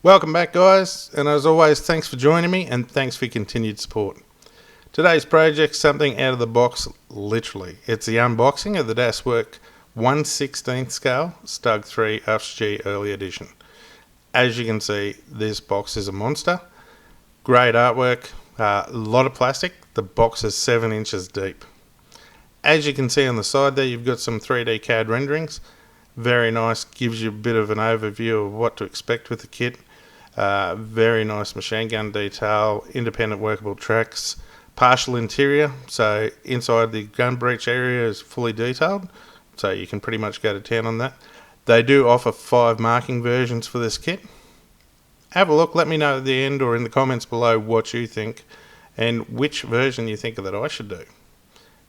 Welcome back, guys, and as always, thanks for joining me and thanks for your continued support. Today's project's something out of the box, literally. It's the unboxing of the Werk 1/16 scale Stug 3 FG Early Edition. As you can see, this box is a monster. Great artwork, a lot of plastic. The box is 7 inches deep. As you can see on the side there, you've got some 3D CAD renderings. Very nice, gives you a bit of an overview of what to expect with the kit. Very nice machine gun detail, independent workable tracks, partial interior, so inside the gun breech area is fully detailed, so you can pretty much go to town on that. They do offer 5 marking versions for this kit. Have a look, let me know at the end or in the comments below what you think and which version you think that I should do.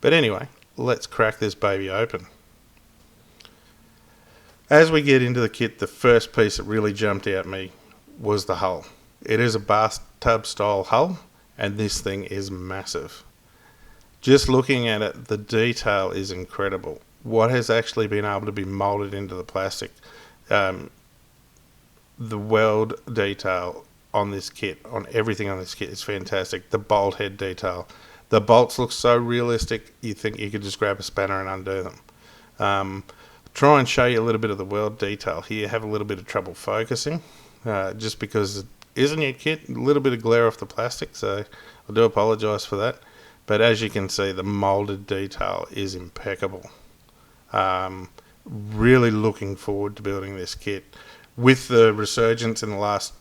But anyway, let's crack this baby open. As we get into the kit, the first piece that really jumped out at me was the hull. It is a bathtub style hull, and this thing is massive. Just looking at it, the detail is incredible. What has actually been able to be molded into the plastic, the weld detail on this kit, on everything on this kit is fantastic. The bolt head detail, the bolts look so realistic you think you could just grab a spanner and undo them. Try and show you a little bit of the weld detail here. Have a little bit of trouble focusing. Just because it is a new kit, a little bit of glare off the plastic, so I do apologise for that. But as you can see, the moulded detail is impeccable. Really looking forward to building this kit. With the resurgence in the last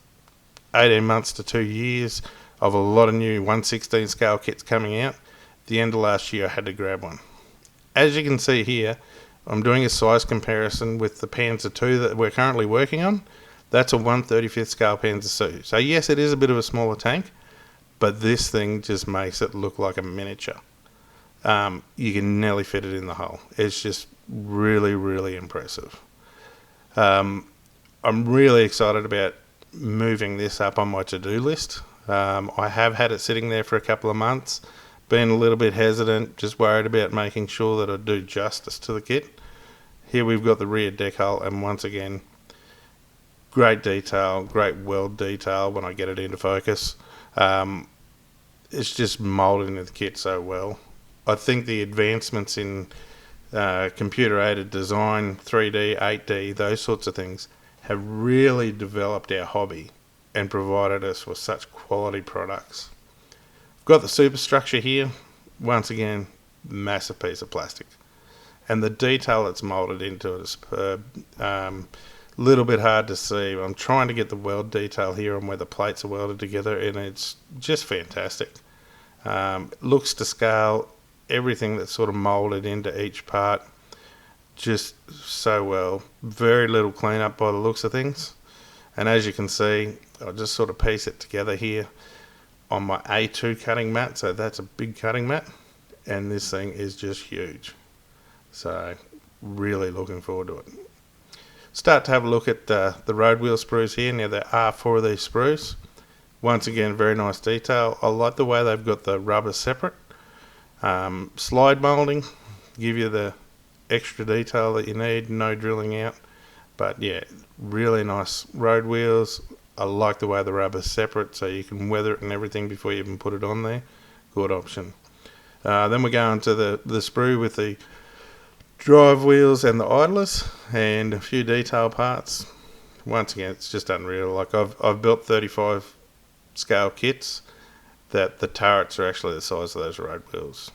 18 months to 2 years of a lot of new 1/16 scale kits coming out, the end of last year I had to grab one. As you can see here, I'm doing a size comparison with the Panzer II that we're currently working on. That's a 1/35th scale Panzer II. So yes, it is a bit of a smaller tank, but this thing just makes it look like a miniature. You can nearly fit it in the hull. It's just really, really impressive. I'm really excited about moving this up on my to-do list. I have had it sitting there for a couple of months, been a little bit hesitant, just worried about making sure that I do justice to the kit. Here we've got the rear deck hull, and once again, great detail, great weld detail when I get it into focus. It's just moulded into the kit so well. I think the advancements in computer-aided design, 3D, 8D, those sorts of things, have really developed our hobby and provided us with such quality products. Got the superstructure here. Once again, massive piece of plastic. And the detail that's moulded into it is superb. Little bit hard to see. I'm trying to get the weld detail here on where the plates are welded together, and it's just fantastic. Looks to scale, everything that's sort of moulded into each part, just so well. Very little cleanup by the looks of things. And as you can see, I'll just sort of piece it together here on my A2 cutting mat. So that's a big cutting mat, and this thing is just huge. So really looking forward to it. Start to have a look at the road wheel sprues here. Now there are 4 of these sprues. Once again, very nice detail. I like the way they've got the rubber separate. Slide moulding, give you the extra detail that you need, no drilling out. But yeah, really nice road wheels. I like the way the rubber's separate so you can weather it and everything before you even put it on there. Good option. Then we go into the sprue with the drive wheels and the idlers and a few detail parts. Once again, it's just unreal. Like I've built 35 scale kits that the turrets are actually the size of those road wheels.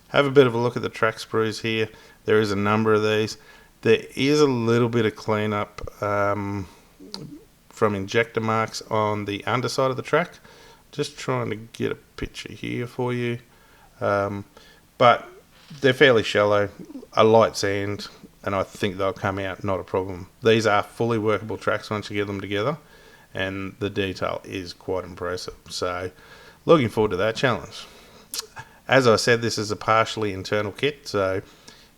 Have a bit of a look at the track sprues here. There is a number of these. There is a little bit of cleanup from injector marks on the underside of the track. Just trying to get a picture here for you. But they're fairly shallow, a light sand, and I think they'll come out not a problem. These are fully workable tracks once you get them together, and the detail is quite impressive. So looking forward to that challenge. As I said, this is a partially internal kit, so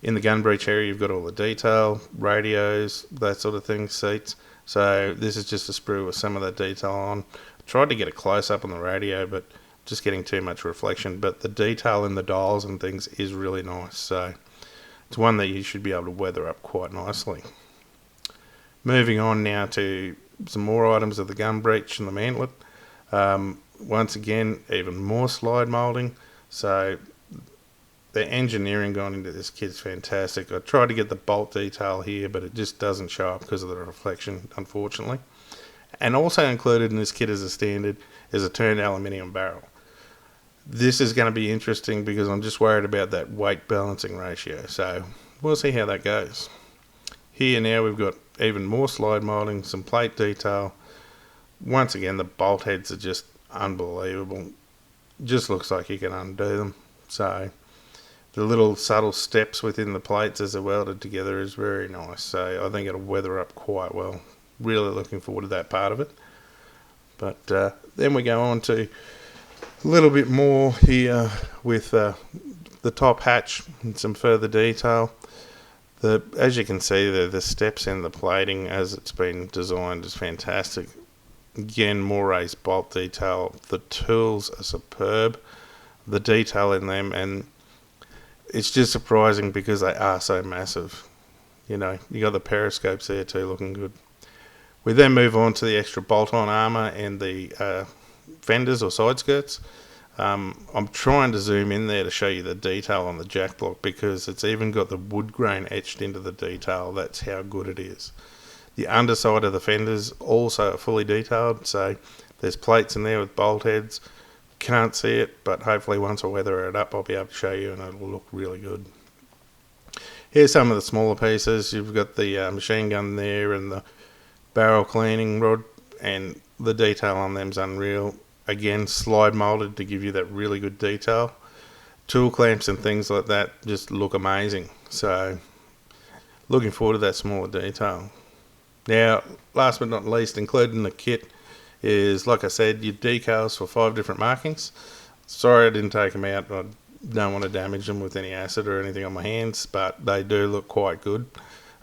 in the gun breech area you've got all the detail, radios, that sort of thing, seats. So this is just a sprue with some of that detail on. Tried to get a close up on the radio, but just getting too much reflection. But the detail in the dials and things is really nice, so it's one that you should be able to weather up quite nicely. Moving on now to some more items of the gum breech and the mantlet. Once again, even more slide moulding. So the engineering gone into this kit's fantastic. I tried to get the bolt detail here, but it just doesn't show up because of the reflection, unfortunately. And also included in this kit as a standard is a turned aluminium barrel. This is going to be interesting because I'm just worried about that weight balancing ratio. So we'll see how that goes. Here now we've got even more slide moulding, some plate detail. Once again, the bolt heads are just unbelievable. Just looks like you can undo them. So the little subtle steps within the plates as they're welded together is very nice. So I think it'll weather up quite well. Really looking forward to that part of it. But then we go on to a little bit more here with the top hatch and some further detail. As you can see, the steps in the plating as it's been designed is fantastic. Again, more raised bolt detail. The tools are superb. The detail in them, and it's just surprising because they are so massive. You know, you got the periscopes there too, looking good. We then move on to the extra bolt-on armour and the fenders or side skirts. I'm trying to zoom in there to show you the detail on the jack block because it's even got the wood grain etched into the detail. That's how good it is. The underside of the fenders also are fully detailed, so there's plates in there with bolt heads. Can't see it, but hopefully once I weather it up I'll be able to show you and it'll look really good. Here's some of the smaller pieces. You've got the machine gun there and the barrel cleaning rod, and the detail on them's unreal. Again, slide molded to give you that really good detail. Tool clamps and things like that just look amazing. So looking forward to that smaller detail. Now, last but not least, included in the kit is, like I said, your decals for 5 different markings. Sorry I didn't take them out. I don't want to damage them with any acid or anything on my hands, but they do look quite good.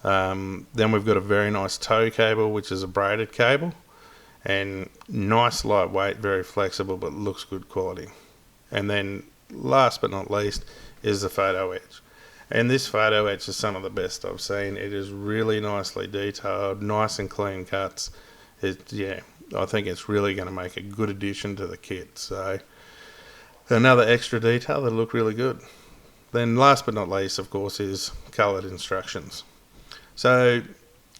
Then we've got a very nice tow cable, which is a braided cable, and nice lightweight, very flexible, but looks good quality. And then last but not least is the photo etch. And this photo etch is some of the best I've seen. It is really nicely detailed, nice and clean cuts. I think it's really going to make a good addition to the kit. So another extra detail that look really good. Then last but not least, of course, is coloured instructions. So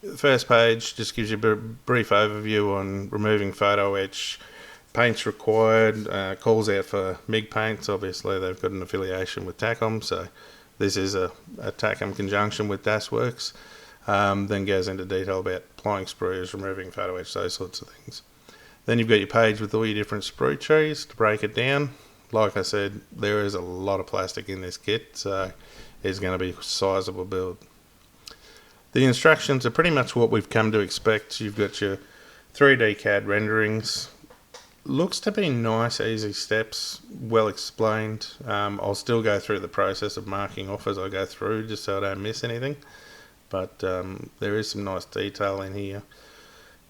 the first page just gives you a brief overview on removing photo etch, paints required, calls out for MIG paints. Obviously they've got an affiliation with Takom, so this is a Takom conjunction with Das Works. Then goes into detail about applying sprues, removing photo etch, those sorts of things. Then you've got your page with all your different sprue trees to break it down. Like I said, there is a lot of plastic in this kit, so it's going to be a sizable build. The instructions are pretty much what we've come to expect. You've got your 3D CAD renderings. Looks to be nice, easy steps, well explained. I'll still go through the process of marking off as I go through, just so I don't miss anything. But there is some nice detail in here.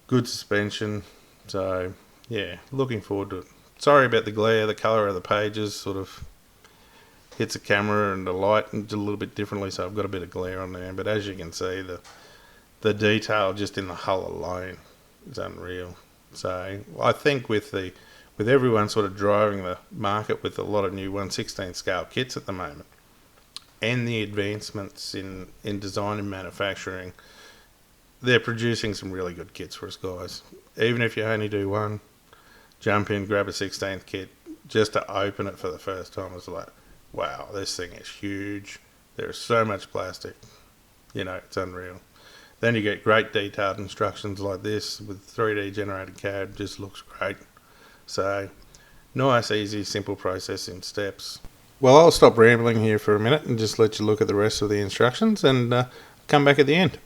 Good suspension. So, yeah, looking forward to it. Sorry about the glare. The colour of the pages sort of hits the camera and the light a little bit differently, so I've got a bit of glare on there. But as you can see, the detail just in the hull alone is unreal. So I think with everyone sort of driving the market with a lot of new 1/16 scale kits at the moment, and the advancements in design and manufacturing, they're producing some really good kits for us guys. Even if you only do one, jump in, grab a 16th kit, just to open it for the first time. It's like, wow, this thing is huge. There's so much plastic. You know, it's unreal. Then you get great detailed instructions like this with 3D generated CAD. Just looks great. So, nice, easy, simple process in steps. Well, I'll stop rambling here for a minute and just let you look at the rest of the instructions and come back at the end.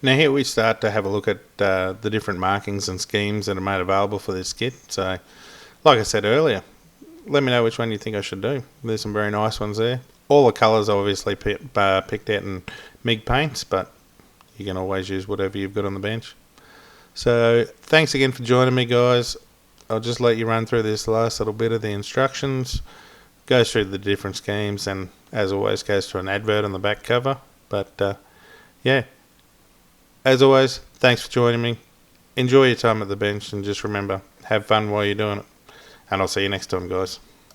Now here we start to have a look at the different markings and schemes that are made available for this kit. So, like I said earlier, let me know which one you think I should do. There's some very nice ones there. All the colours are obviously picked out in MIG paints, but you can always use whatever you've got on the bench. So thanks again for joining me, guys. I'll just let you run through this last little bit of the instructions. Goes through the different schemes, and as always goes to an advert on the back cover. But yeah, as always, thanks for joining me. Enjoy your time at the bench, and just remember, have fun while you're doing it. And I'll see you next time, guys.